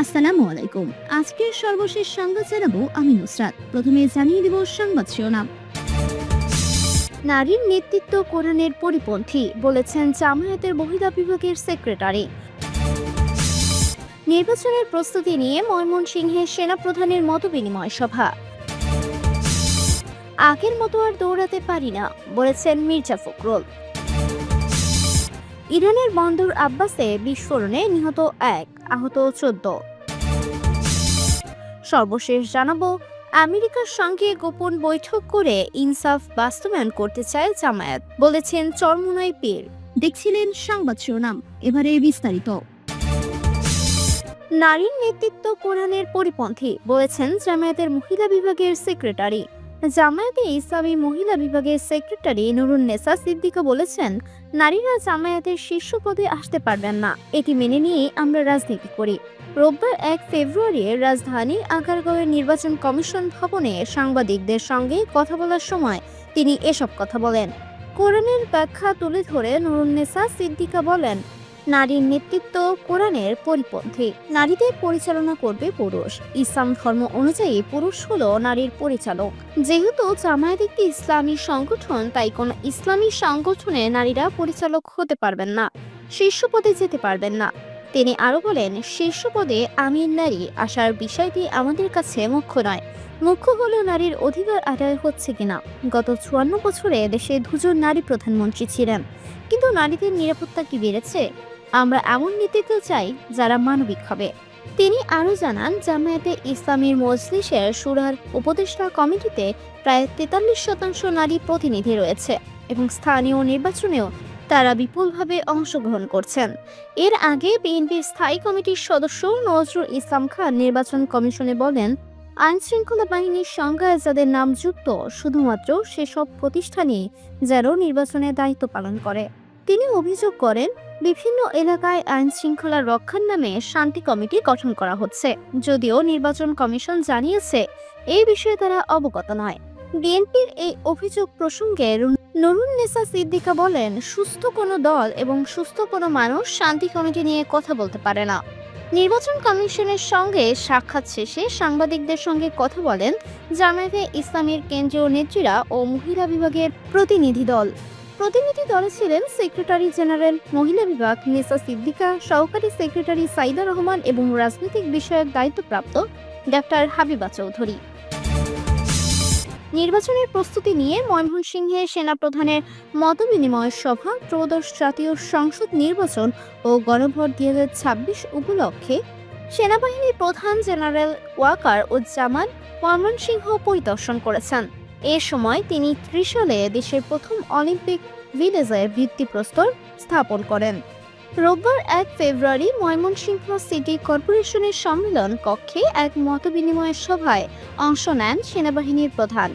আসসালামু আলাইকুম। আজকের সর্বশেষ সংবাদ জানাবো আমি নুসরাত। প্রথমে জানিয়ে দেব সংবাদ শিরোনাম। নারীর নেতৃত্ব কোরআনের পরিপন্থী বলেছেন জামায়াতের মহিলা বিভাগের সেক্রেটারি। নির্বাচনের প্রস্তুতি নিয়ে ময়মনসিংহে সেনাপ্রধানের মতবিনিময় সভা। আগের মতো আর দৌড়াতে পারি না বলেছেন মির্জা ফখরুল। ইরানের বন্দর আব্বাসে বিস্ফোরণে নিহত 1, আহত 14। সর্বশেষ জানাবো, আমেরিকার সঙ্গে গোপন বৈঠক করে ইনসাফ বাস্তবায়ন করতে চায় জামায়াত, বলেছেন চরমোনাই পীর। দেখছিলেন সংবাদ শিরোনাম, এবারে বিস্তারিত। নারীর নেতৃত্ব কোরআনের পরিপন্থী বলেছেন জামায়াতের মহিলা বিভাগের সেক্রেটারি। জামায়াতে ইসলামী মহিলা বিভাগের সেক্রেটারি নুরুন্নেসা সিদ্দিকা বলেছেন, নারীরা জামায়াতের শীর্ষ পদে আসতে পারবেন না, এটি মেনে নিয়ে আমরা রাজনীতি করি। রোববার 1 ফেব্রুয়ারি রাজধানী আগারগাঁওয়ের নির্বাচন কমিশন ভবনে সাংবাদিকদের সঙ্গে কথা বলার সময় তিনি এসব কথা বলেন। কোরআনের ব্যাখ্যা তুলে ধরে নুরুন্নেসা সিদ্দিকা বলেন, নারীর নেতৃত্ব কোরআনের পরিপন্থী। নারীদের পরিচালনা করবে পুরুষ। ইসলাম ধর্ম অনুযায়ী পুরুষ হলো নারীর পরিচালক। যেহেতু জামায়াত একটি ইসলামী সংগঠন, তাই কোনো ইসলামী সংগঠনে নারীরা পরিচালক হতে পারবেন না, শীর্ষ পদে যেতে পারবেন না। তিনি আরো বলেন, শীর্ষ পদে আমির নারী আসার বিষয়টি আমাদের কাছে মুখ্য নয়। মুখ্য হলো নারীর অধিকার আদায় হচ্ছে কিনা। গত 54 বছরে দেশে 2 জন নারী প্রধানমন্ত্রী ছিলেন, কিন্তু নারীদের নিরাপত্তা কি বেড়েছে? আমরা এমন নেতৃত্ব চাই যারা মানবিক হবে। তিনি আরো জানান, জামায়াতে ইসলামীর মজলিসের শুরার উপদেষ্টা কমিটিতে প্রায় 43% নারী প্রতিনিধি রয়েছে এবং স্থানীয় নির্বাচনেও তারা বিপুলভাবে অংশগ্রহণ করছেন। এর আগে বিএনপির স্থায়ী কমিটির সদস্য নজরুল ইসলাম খান নির্বাচন কমিশনে বলেন, আইন শৃঙ্খলা বাহিনীর সংখ্যায় যাদের নাম যুক্ত শুধুমাত্র সেসব প্রতিষ্ঠানই যেন নির্বাচনের দায়িত্ব পালন করে। তিনি অভিযোগ করেন, বিভিন্ন এলাকায় আইন শৃঙ্খলা রক্ষার নামে শান্তি কমিটি গঠন করা হচ্ছে, যদিও নির্বাচন কমিশন জানিয়েছে এই বিষয়ে তারা অবগত নয়। বিএনপির এই অভিযোগ প্রসঙ্গে নুরুন্নেসা সিদ্দিকা বলেন, সুস্থ কোনো দল এবং সুস্থ কোনো মানুষ শান্তি কমিটি নিয়ে কথা বলতে পারে না। নির্বাচন কমিশনের সঙ্গে সাক্ষাৎ শেষে সাংবাদিকদের সঙ্গে কথা বলেন জামায়াতে ইসলামীর কেন্দ্রীয় নেত্রীরা ও মহিলা বিভাগের প্রতিনিধি দল। প্রতিনিধি দলে ছিলেন সেক্রেটারি জেনারেল মহিলা বিভাগ নেসা সিদ্দিকা, সহকারী সেক্রেটারি সাইদা রহমান এবং রাজনৈতিক বিষয়ক দায়িত্বপ্রাপ্ত ডাক্তার হাবিবা চৌধুরী। নির্বাচনের প্রস্তুতি নিয়ে ময়মনসিংহে সেনাপ্রধানের মতবিনিময় সভা। ত্রয়োদশ জাতীয় সংসদ নির্বাচন ও গণভোট 2026 উপলক্ষে সেনাবাহিনীর প্রধান জেনারেল ওয়াকার উজ্জামান ময়মনসিংহ পরিদর্শন করেছেন। এ সময় তিনি ত্রিশালে দেশের প্রথম অলিম্পিক ভিলেজের ভিত্তিপ্রস্তর স্থাপন করেন। রোববার 1 ফেব্রুয়ারি ময়মনসিংহ সিটি কর্পোরেশনের সম্মেলন কক্ষে এক মতবিনিময় সভায় অংশ নেন সেনাবাহিনীর প্রধান।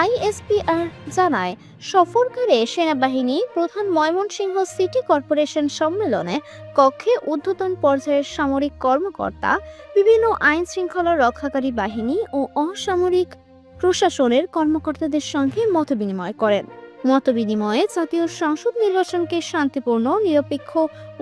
আইএসপিআর জানায়, সফরকারে সেনাবাহিনী প্রধান ময়মনসিংহ সিটি কর্পোরেশন সম্মেলনে কক্ষে ঊর্ধ্বতন পর্যায়ের সামরিক কর্মকর্তা, বিভিন্ন আইন শৃঙ্খলা রক্ষাকারী বাহিনী ও অসামরিক প্রশাসনের কর্মকর্তাদের সঙ্গে মতবিনিময় করেন। মতবিনিময়ে জাতীয় সংসদ নির্বাচনকে শান্তিপূর্ণ, নিরপেক্ষ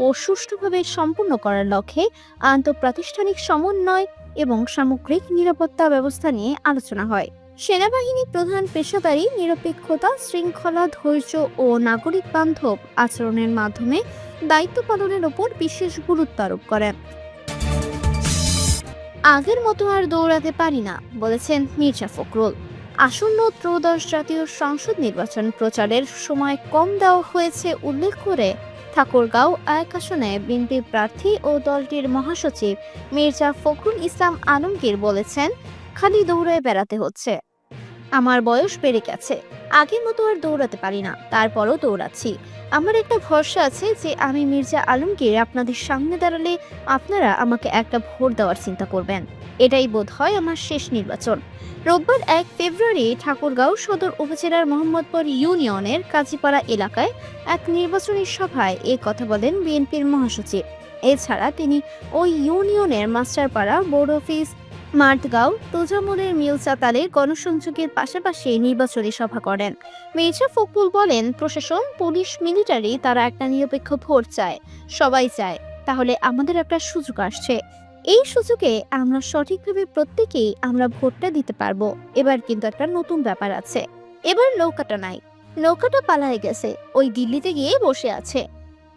ও সুষ্ঠুভাবে সম্পন্ন করার লক্ষ্যে আন্তঃপ্রাতিষ্ঠানিক সমন্বয় এবং সামগ্রিক নিরাপত্তা ব্যবস্থা নিয়ে আলোচনা হয়। সেনাবাহিনী প্রধান পেশাদারী, নিরপেক্ষতা, শৃঙ্খলা, ধৈর্য ও নাগরিক বান্ধব আচরণের মাধ্যমে দায়িত্ব পালনের উপর বিশেষ গুরুত্ব আরোপ করেন। আগের মতো আর দৌড়াতে পারি না বলেছেন মির্জা ফখরুল। আসন্ন ত্রয়োদশ জাতীয় সংসদ নির্বাচন প্রচারের সময় কম দেওয়া হয়েছে উল্লেখ করে ঠাকুরগাঁও 1 আসনে বিএনপি প্রার্থী ও দলটির মহাসচিব মির্জা ফখরুল ইসলাম আলমগীর বলেছেন, খালি দৌড়ায় বেড়াতে হচ্ছে। আমার বয়স বেড়ে গেছে, আগের মতো আর দৌড়াতে পারি না, তারপরও দৌড়াচ্ছি। আমার একটা ভরসা আছে যে আমি মির্জা আলমগীর আপনাদের সামনে দাঁড়ালে আপনারা আমাকে একটা ভোট দেওয়ার চিন্তা করবেন। এটাই বোধ হয় আমার শেষ নির্বাচন। রোববার 1 ফেব্রুয়ারি ঠাকুরগাঁও সদর উপজেলার মোহাম্মদপুর ইউনিয়নের কাজীপাড়া এলাকায় এক নির্বাচনী সভায় এ কথা বলেন বিএনপির মহাসচিব। এছাড়া তিনি ওই ইউনিয়নের মাস্টারপাড়া, বোর্ড অফিস, মাঠগাঁও, তোজামুলের মিলচাতালের গণসংযোগের পাশাপাশি নির্বাচনী সভা করেন। মির্জা ফখরুল বলেন, প্রশাসন, পুলিশ, মিলিটারি তারা একটা নিরপেক্ষ ভোট চায়, সবাই চায়। তাহলে আমাদের একটা সুযোগ আসছে। এই সুযোগে আমরা সঠিকভাবে প্রত্যেকেই আমরা ভোটটা দিতে পারবো। এবার কিন্তু একটা নতুন ব্যাপার আছে। এবার নৌকাটা নাই, নৌকাটা পালায়ে গেছে, ওই দিল্লিতে গিয়ে বসে আছে।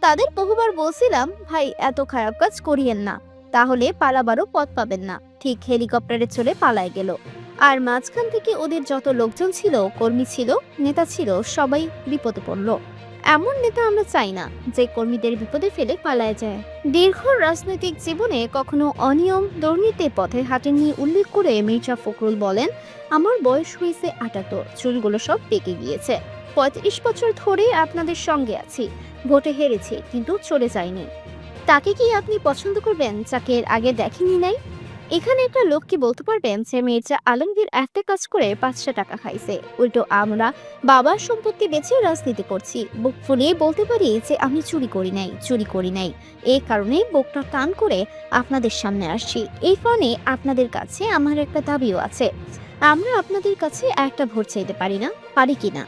তাদের বহুবার বলছিলাম, ভাই এত খারাপ কাজ করিয়েন না, তাহলে পালাবারও পথ পাবেন না। ঠিক হেলিকপ্টারে চলে পালায় গেল। আর মাঝখান থেকে ওদের যত লোকজন ছিল, কর্মী ছিল, নেতা ছিল, সবাই বিপদে পড়লো। এমন নেতা আমরা চাই না যে কর্মীদের বিপদে ফেলে পালায় যায়। দীর্ঘ রাজনৈতিক জীবনে কখনো অনিয়ম দুর্নীতির পথে হাঁটেননি উল্লেখ করে মির্জা ফখরুল বলেন, আমার বয়স হয়েছে ৭৮, চুলগুলো সব পেকে গিয়েছে। ৩৫ বছর ধরে আপনাদের সঙ্গে আছি, ভোটে হেরেছি কিন্তু চলে যায়নি। তাকে কি আপনি পছন্দ করবেন যাকে এর আগে দেখেনি নাই? এখানে একটা লোক কি বলতে পারবেন যে মির্জা আলমগীর একটা কাজ করে ৫০০ টাকা খাইছে, উল্টো আমরা বাবার সম্পত্তি বেচে রাজনীতি করছি? বুক ফুলিয়ে বলতে পারি যে আমি চুরি করি নাই, চুরি করি নাই। এই কারণে বুকটা টান করে আপনাদের সামনে আসছি। এই ফোনে আপনাদের কাছে আমার একটা দাবিও আছে, আমরা আপনাদের কাছে একটা ভোট চাইতে পারি না? পারি কিনা?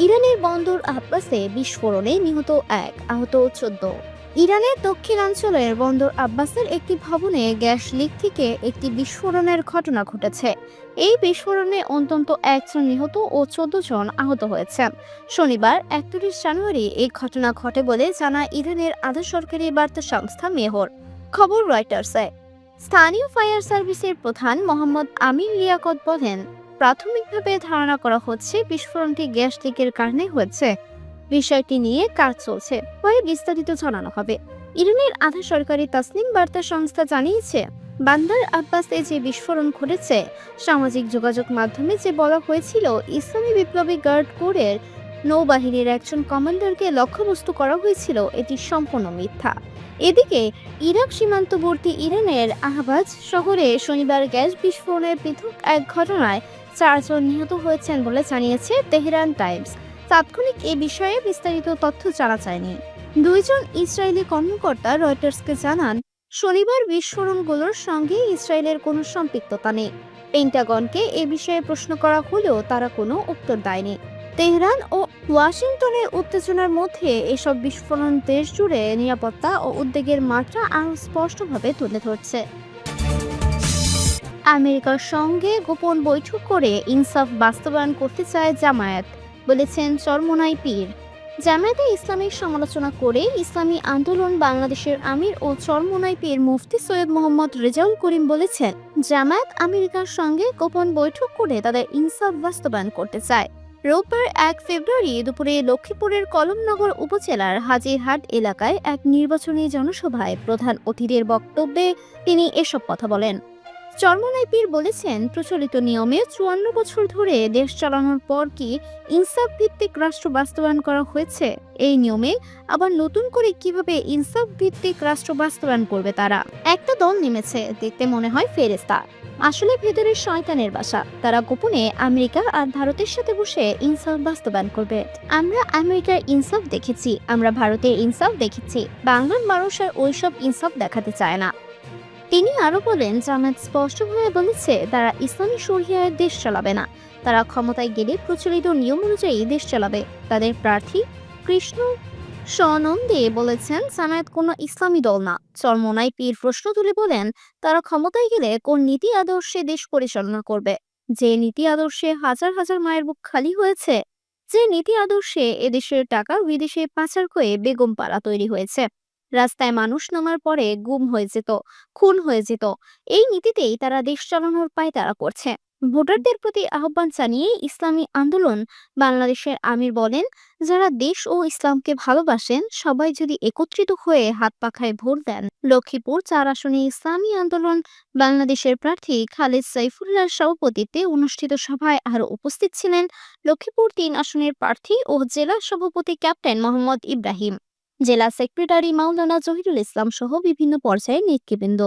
ইরানের বন্দর আব্বাসে বিস্ফোরণে নিহত ১, আহত ১৪। ইরানের দক্ষিণাঞ্চলের বন্দর আব্বাসের একটি ভবনে গ্যাস লিক থেকে একটি বিস্ফোরণের ঘটনা ঘটেছে। এই বিস্ফোরণে অন্তত ১ জন নিহত ও ১৪ জন আহত হয়েছেন। শনিবার ৩১ জানুয়ারি এই ঘটনা ঘটে বলে জানায় ইরানের আধা সরকারি বার্তা সংস্থা মেহর। খবর রয়টার্সে। স্থানীয় ফায়ার সার্ভিসের প্রধান মোহাম্মদ আমিন লিয়াকত বলেন, প্রাথমিকভাবে ধারণা করা হচ্ছে বিস্ফোরণটি গ্যাস লিকের কারণে হয়েছে। বিষয়টি নিয়ে কাজ চলছে, পরে বিস্তারিত জানানো হবে। ইরানের আধা সরকারি তাসনিম বার্তা সংস্থা জানিয়েছে, বান্দার আব্বাসে যে বিস্ফোরণ ঘটেছে, সামাজিক যোগাযোগ মাধ্যমে যে বলা হয়েছিল ইসলামী বিপ্লবী গার্ড কোরের নৌবাহিনীর একজন কমান্ডারকে লক্ষ্যবস্তু করা হয়েছিল, এটি সম্পূর্ণ মিথ্যা। এদিকে ইরাক সীমান্তবর্তী ইরানের আহবাজ শহরে শনিবার গ্যাস বিস্ফোরণের পৃথক এক ঘটনায় ৪ জন নিহত হয়েছেন বলে জানিয়েছে তেহরান টাইমস। তাৎক্ষণিক এ বিষয়ে বিস্তারিত তথ্য জানা যায়নি। ২ জন ইসরায়েলি কর্মকর্তা রয়টার্সকে জানান, শনিবার বিস্ফোরণগুলোর সঙ্গে ইসরায়েলের কোনো সম্পৃক্ততা নেই। পেন্টাগনকে এ বিষয়ে প্রশ্ন করা হলেও তারা কোনো উত্তর দেয়নি। তেহরান ও ওয়াশিংটনের উত্তেজনার মধ্যে এসব বিস্ফোরণ দেশ জুড়ে নিরাপত্তা ও উদ্বেগের মাত্রা আরও স্পষ্টভাবে তুলে ধরছে। আমেরিকার সঙ্গে গোপন বৈঠক করে ইনসাফ বাস্তবায়ন করতে চায় জামায়াত, বলেছেন চরমোনাই পীর। জামায়াতে ইসলামের সমালোচনা করে ইসলামী আন্দোলন বাংলাদেশের আমির ও চরমোনাই পীর মুফতি সৈয়দ মোহাম্মদ রেজাউল করিম বলেছেন, জামায়াত আমেরিকার সঙ্গে গোপন বৈঠক করে তাদের ইনসাফ বাস্তবায়ন করতে চায়। রোববার ১ ফেব্রুয়ারি দুপুরে লক্ষ্মীপুরের কলমনগর উপজেলার হাজিরহাট এলাকায় এক নির্বাচনী জনসভায় প্রধান অতিথির বক্তব্যে তিনি এসব কথা বলেন। চরমোনাই পীর বলেছেন, প্রচলিত নিয়মে ৫৪ বছর ধরে দেশ চালানোর পর কি ইনসাফ ভিত্তিক রাষ্ট্র বাস্তবায়ন করা হয়েছে? এই নিয়মে আবার নতুন করে কিভাবে ইনসাফ ভিত্তিক রাষ্ট্র বাস্তবায়ন করবে তারা? একটা দল নেমেছে, দেখতে মনে হয় ফেরেশতা, আসলে ভেতরের শয়তানের বাসা। তারা গোপনে আমেরিকা আর ভারতের সাথে বসে ইনসাফ বাস্তবায়ন করবে। আমরা আমেরিকার ইনসাফ দেখেছি, আমরা ভারতের ইনসাফ দেখেছি, বাংলার মানুষ আর ওইসব ইনসাফ দেখাতে চায় না। তিনি আরো বলেন, জামায়াত স্পষ্টভাবে বলেছে তারা ইসলামী শরিয়ার দেশ চালাবে না। তারা ক্ষমতায় গেলে প্রচলিত নিয়ম অনুযায়ী দেশ চালাবে। তাদের প্রার্থী কৃষ্ণ সনন্দে বলেছেন, জামায়াত কোনো ইসলামী দল না। চরমোনাই পীর প্রশ্ন তুলে বলেন, তারা ক্ষমতায় গেলে কোন নীতি আদর্শে দেশ পরিচালনা করবে? যে নীতি আদর্শে হাজার হাজার মায়ের বুক খালি হয়েছে, যে নীতি আদর্শে এদেশের টাকা বিদেশে পাচার করে বেগম পাড়া তৈরি হয়েছে, রাস্তায় মানুষ নামার পরে গুম হয়ে যেত, খুন হয়ে যেত, এই নীতিতেই তারা দেশ চালানোর পায়তারা করছে। ভোটারদের প্রতি আহ্বান জানিয়ে ইসলামী আন্দোলন বাংলাদেশের আমির বলেন, যারা দেশ ও ইসলামকে ভালোবাসেন সবাই যদি একত্রিত হয়ে হাত পাখায় ভোট দেন। লক্ষ্মীপুর ৪ আসনে ইসলামী আন্দোলন বাংলাদেশের প্রার্থী খালেদ সাইফুল্লাহর সভাপতিত্বে অনুষ্ঠিত সভায় আরও উপস্থিত ছিলেন লক্ষ্মীপুর ৩ আসনের প্রার্থী ও জেলা সভাপতি ক্যাপ্টেন মোহাম্মদ ইব্রাহিম, জেলা সেক্রেটারি মাওলানা জহিরুল ইসলাম সহ বিভিন্ন পর্যায়ের নেতৃবৃন্দ।